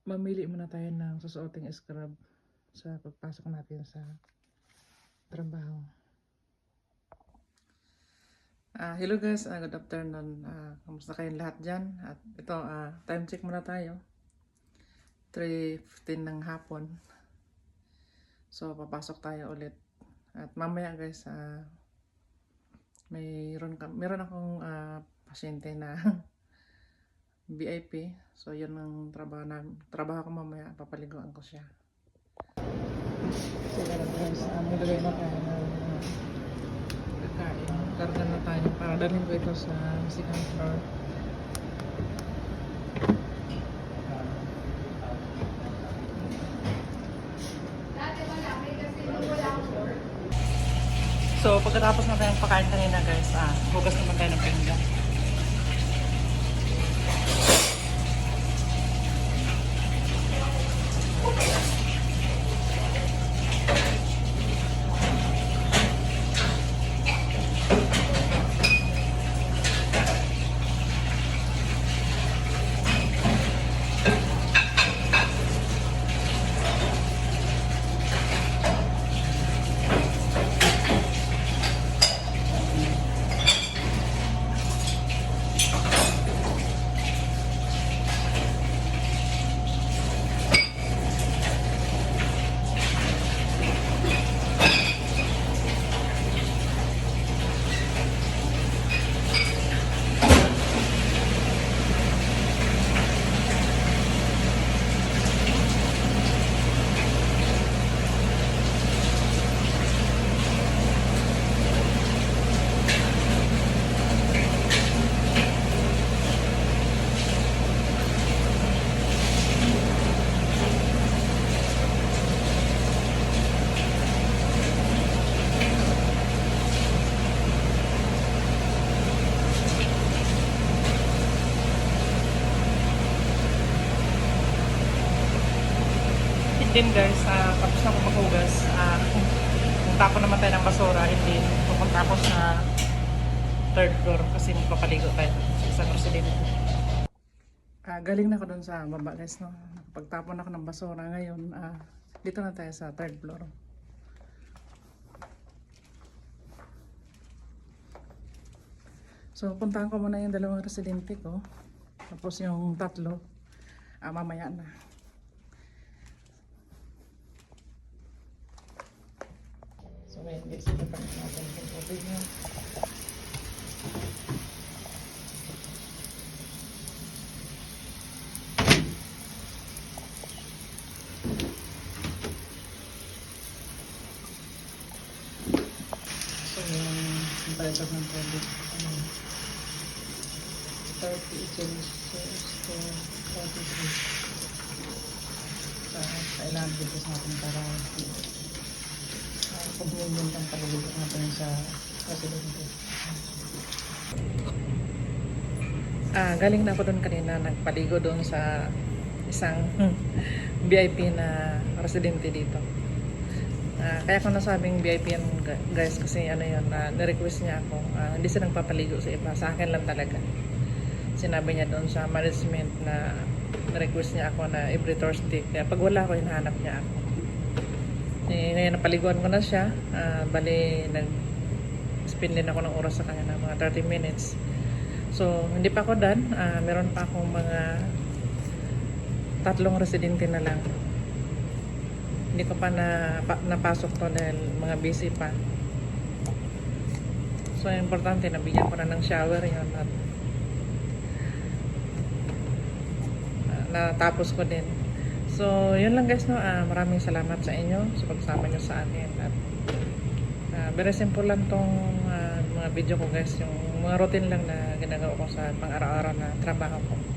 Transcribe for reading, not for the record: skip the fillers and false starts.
mamili muna tayo ng susuoting scrub sa pagpasok natin sa trabaho. Hello guys, good afternoon. Kamusta kayong lahat dyan? At ito, time check muna tayo. 3:15 ng hapon. So, papasok tayo ulit. At mamaya guys, meron akong pasyente na VIP. So, yun ang trabaho ko mamaya. Papaliguan ko siya. So, guys, nilagay na tayo ng kakain. Karga na tayo para dalhin ko ito sa second floor. So, pagkatapos na tayong pakain kanina guys, hugas naman tayo ng pinggan. Then guys, tapos na ko maghugas. Punta ko naman tayo ng basura, hindi pupunta ako sa third floor kasi magpapaligo tayo sa isang residente. Galing na ako dun sa baba guys, no? Pagtapon ako ng basura ngayon, dito na tayo sa third floor. So puntahan ko muna yung dalawang residente ko, tapos yung tatlo mamaya na. So ngayon guys, ito pa natin yung tubig niya. So yung temperature ng tubig, 30 Celsius to 43. Kailangan dito sa ating para pag-iinom ng paliligo natin sa residente. Galing na ako doon kanina, nagpaligo doon sa isang VIP na residente dito. Kaya ko nasabing VIP yan guys kasi ano yun, na-request niya ako. Hindi siya nagpapaligo sa iba, sa akin lang talaga. Sinabi niya doon sa management na na-request niya ako na every Thursday. Kaya pag wala ko, hinahanap niya ako. Ngayon napaliguan ko na siya. Bali nag-spend din ako ng oras sa kanya ng mga 30 minutes. So hindi pa ako done. Meron pa akong mga 3 residente na lang. Hindi ko pa napasok to dahil mga busy pa. So importante, nabigyan ko na ng shower yun at natapos ko din. So, yun lang guys, no? Maraming salamat sa inyo sa pagsama nyo sa akin. At very simple lang tong mga video ko guys. Yung mga routine lang na ginagawa ko sa pang-araw-araw na trabaho ko.